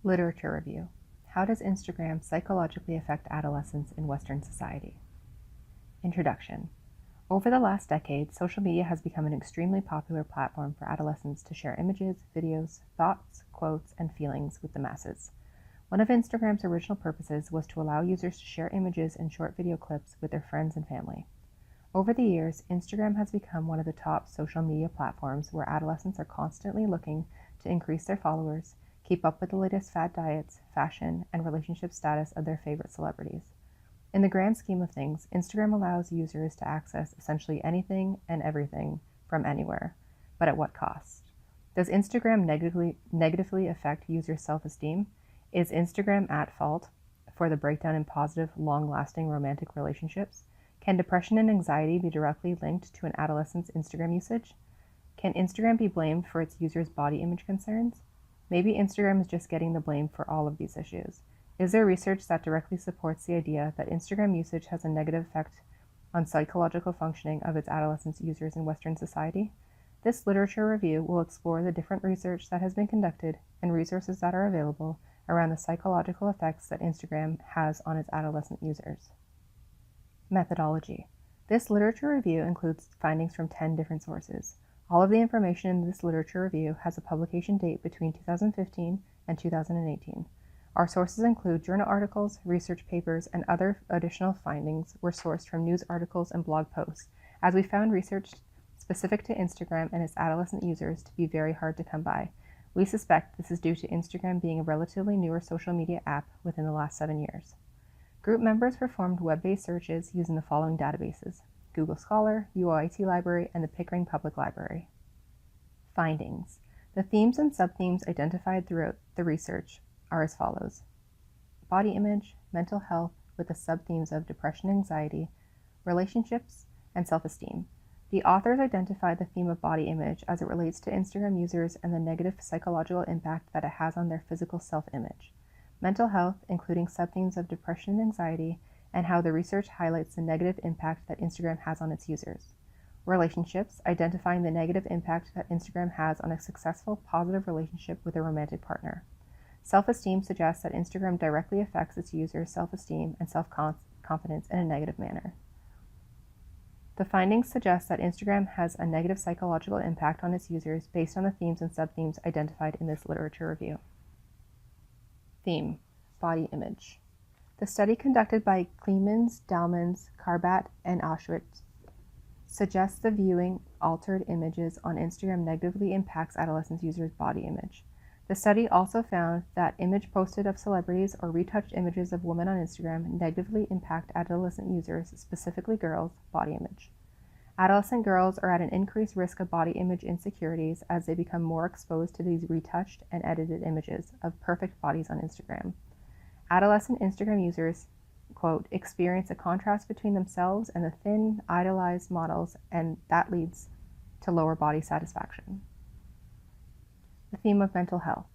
Literature review. How does Instagram psychologically affect adolescents in Western society? Introduction. Over the last decade, social media has become an extremely popular platform for adolescents to share images, videos, thoughts, quotes, and feelings with the masses. One of Instagram's original purposes was to allow users to share images and short video clips with their friends and family. Over the years, Instagram has become one of the top social media platforms where adolescents are constantly looking to increase their followers, keep up with the latest fad diets, fashion, and relationship status of their favorite celebrities. In the grand scheme of things, Instagram allows users to access essentially anything and everything from anywhere, but at what cost? Does Instagram negatively affect user self-esteem? Is Instagram at fault for the breakdown in positive, long-lasting romantic relationships? Can depression and anxiety be directly linked to an adolescent's Instagram usage? Can Instagram be blamed for its users' body image concerns? Maybe Instagram is just getting the blame for all of these issues. Is there research that directly supports the idea that Instagram usage has a negative effect on psychological functioning of its adolescent users in Western society? This literature review will explore the different research that has been conducted and resources that are available around the psychological effects that Instagram has on its adolescent users. Methodology. This literature review includes findings from 10 different sources. All of the information in this literature review has a publication date between 2015 and 2018. Our sources include journal articles, research papers, and other additional findings were sourced from news articles and blog posts, as we found research specific to Instagram and its adolescent users to be very hard to come by. We suspect this is due to Instagram being a relatively newer social media app within the last 7 years. Group members performed web-based searches using the following databases: Google Scholar, UIT Library, and the Pickering Public Library. Findings. The themes and subthemes identified throughout the research are as follows: body image, mental health, with the subthemes of depression, anxiety, relationships, and self-esteem. The authors identified the theme of body image as it relates to Instagram users and the negative psychological impact that it has on their physical self-image. Mental health, including subthemes of depression and anxiety, and how the research highlights the negative impact that Instagram has on its users. Relationships, identifying the negative impact that Instagram has on a successful, positive relationship with a romantic partner. Self-esteem suggests that Instagram directly affects its users' self-esteem and self-confidence in a negative manner. The findings suggest that Instagram has a negative psychological impact on its users based on the themes and subthemes identified in this literature review. Theme: body image. The study conducted by Clemens, Dalmans, Karbat, and Auschwitz suggests the viewing altered images on Instagram negatively impacts adolescent users' body image. The study also found that image posted of celebrities or retouched images of women on Instagram negatively impact adolescent users, specifically girls' body image. Adolescent girls are at an increased risk of body image insecurities as they become more exposed to these retouched and edited images of perfect bodies on Instagram. Adolescent Instagram users, quote, experience a contrast between themselves and the thin, idolized models, and that leads to lower body satisfaction. The theme of mental health.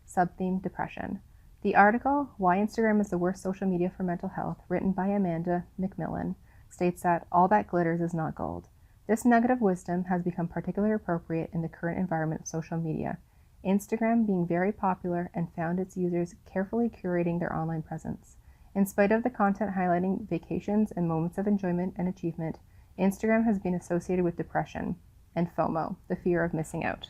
Subtheme: depression. The article, Why Instagram is the Worst Social Media for Mental Health, written by Amanda McMillan, states that all that glitters is not gold. This nugget of wisdom has become particularly appropriate in the current environment of social media, Instagram being very popular and found its users carefully curating their online presence. In spite of the content highlighting vacations and moments of enjoyment and achievement, Instagram has been associated with depression and FOMO, the fear of missing out.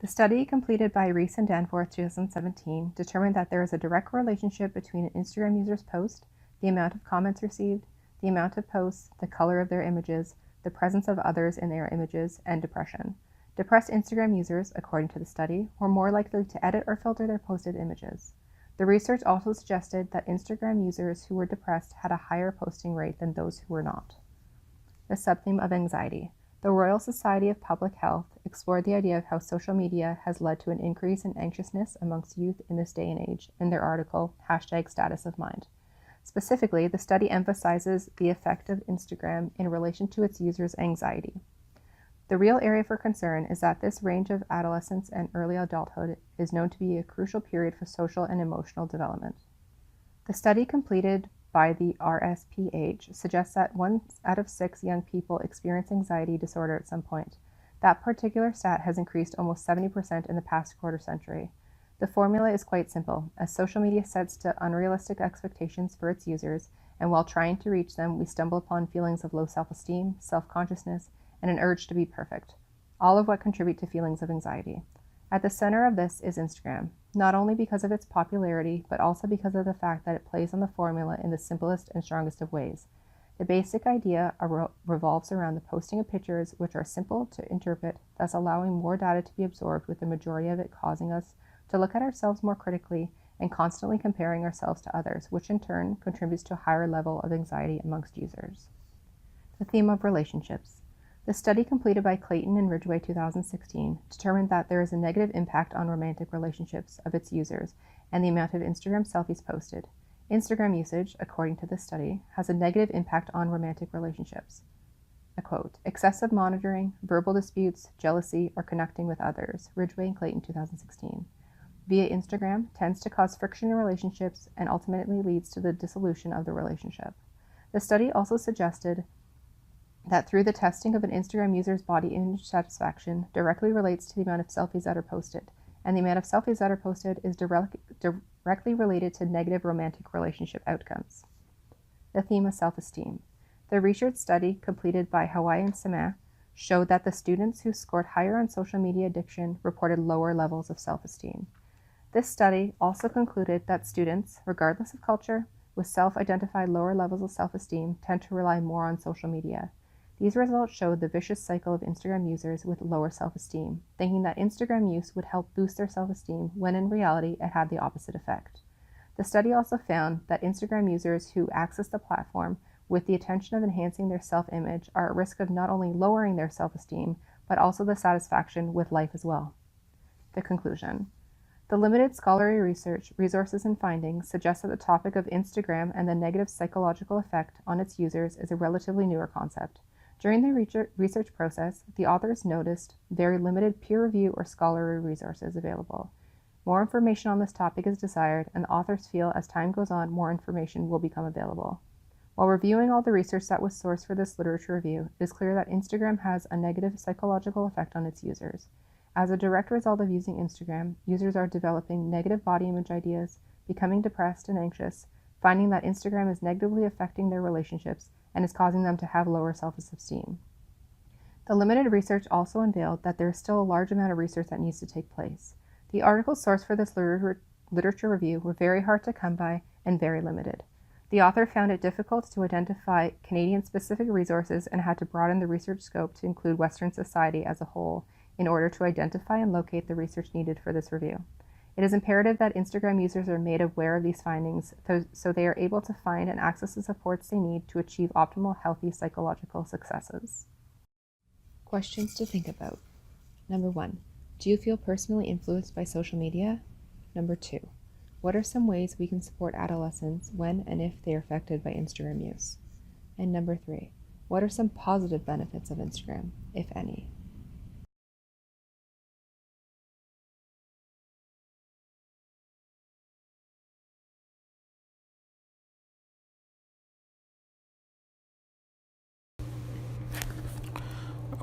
The study, completed by Reese and Danforth 2017, determined that there is a direct relationship between an Instagram user's post, the amount of comments received, the amount of posts, the color of their images, the presence of others in their images, and depression. Depressed Instagram users, according to the study, were more likely to edit or filter their posted images. The research also suggested that Instagram users who were depressed had a higher posting rate than those who were not. The subtheme of anxiety. The Royal Society of Public Health explored the idea of how social media has led to an increase in anxiousness amongst youth in this day and age in their article, #Status of Mind. Specifically, the study emphasizes the effect of Instagram in relation to its users' anxiety. The real area for concern is that this range of adolescence and early adulthood is known to be a crucial period for social and emotional development. The study completed by the RSPH suggests that 1 out of 6 young people experience anxiety disorder at some point. That particular stat has increased almost 70% in the past quarter century. The formula is quite simple, as social media sets to unrealistic expectations for its users, and while trying to reach them, we stumble upon feelings of low self-esteem, self-consciousness, and an urge to be perfect, all of what contribute to feelings of anxiety. At the center of this is Instagram, not only because of its popularity, but also because of the fact that it plays on the formula in the simplest and strongest of ways. The basic idea revolves around the posting of pictures which are simple to interpret, thus allowing more data to be absorbed, with the majority of it causing us to look at ourselves more critically and constantly comparing ourselves to others, which in turn contributes to a higher level of anxiety amongst users. The theme of relationships. The study completed by Clayton and Ridgway 2016 determined that there is a negative impact on romantic relationships of its users and the amount of Instagram selfies posted. Instagram usage, according to this study, has a negative impact on romantic relationships. A quote, excessive monitoring, verbal disputes, jealousy, or connecting with others, Ridgway and Clayton 2016. Via Instagram tends to cause friction in relationships and ultimately leads to the dissolution of the relationship. The study also suggested that through the testing of an Instagram user's body image satisfaction directly relates to the amount of selfies that are posted, and the amount of selfies that are posted is directly related to negative romantic relationship outcomes. The theme of self-esteem. The research study completed by Hawaii and Sama showed that the students who scored higher on social media addiction reported lower levels of self-esteem. This study also concluded that students, regardless of culture, with self-identified lower levels of self-esteem tend to rely more on social media. These results showed the vicious cycle of Instagram users with lower self-esteem, thinking that Instagram use would help boost their self-esteem when in reality it had the opposite effect. The study also found that Instagram users who access the platform with the intention of enhancing their self-image are at risk of not only lowering their self-esteem, but also the satisfaction with life as well. The conclusion. The limited scholarly research, resources, and findings suggest that the topic of Instagram and the negative psychological effect on its users is a relatively newer concept. During the research process, the authors noticed very limited peer review or scholarly resources available. More information on this topic is desired, and the authors feel as time goes on, more information will become available. While reviewing all the research that was sourced for this literature review, it is clear that Instagram has a negative psychological effect on its users. As a direct result of using Instagram, users are developing negative body image ideas, becoming depressed and anxious, finding that Instagram is negatively affecting their relationships and is causing them to have lower self-esteem. The limited research also unveiled that there is still a large amount of research that needs to take place. The articles sourced for this literature review were very hard to come by and very limited. The author found it difficult to identify Canadian-specific resources and had to broaden the research scope to include Western society as a whole in order to identify and locate the research needed for this review. It is imperative that Instagram users are made aware of these findings so they are able to find and access the supports they need to achieve optimal, healthy psychological successes. Questions to think about. Number 1. Do you feel personally influenced by social media? Number 2. What are some ways we can support adolescents when and if they are affected by Instagram use? And number 3. What are some positive benefits of Instagram, if any?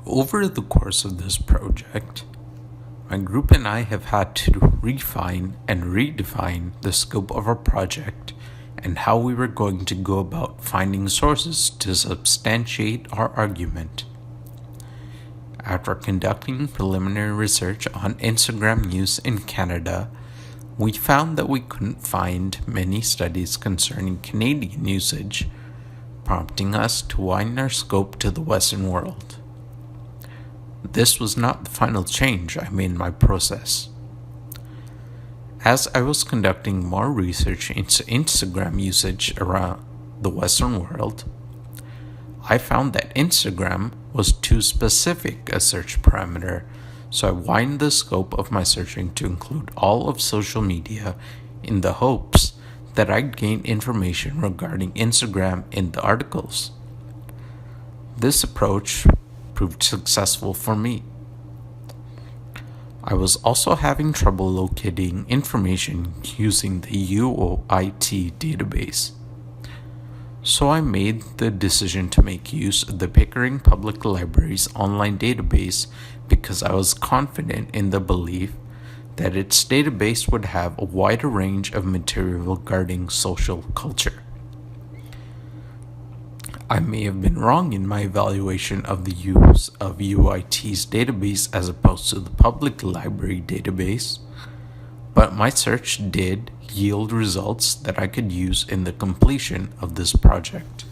Over the course of this project, my group and I have had to refine and redefine the scope of our project and how we were going to go about finding sources to substantiate our argument. After conducting preliminary research on Instagram use in Canada, we found that we couldn't find many studies concerning Canadian usage, prompting us to widen our scope to the Western world. This was not the final change I made in my process. As I was conducting more research into Instagram usage around the Western world, I found that Instagram was too specific a search parameter, so I widened the scope of my searching to include all of social media in the hopes that I'd gain information regarding Instagram in the articles. This approach proved successful for me. I was also having trouble locating information using the UOIT database. So I made the decision to make use of the Pickering Public Library's online database because I was confident in the belief that its database would have a wider range of material regarding social culture. I may have been wrong in my evaluation of the use of UIT's database as opposed to the public library database, but my search did yield results that I could use in the completion of this project.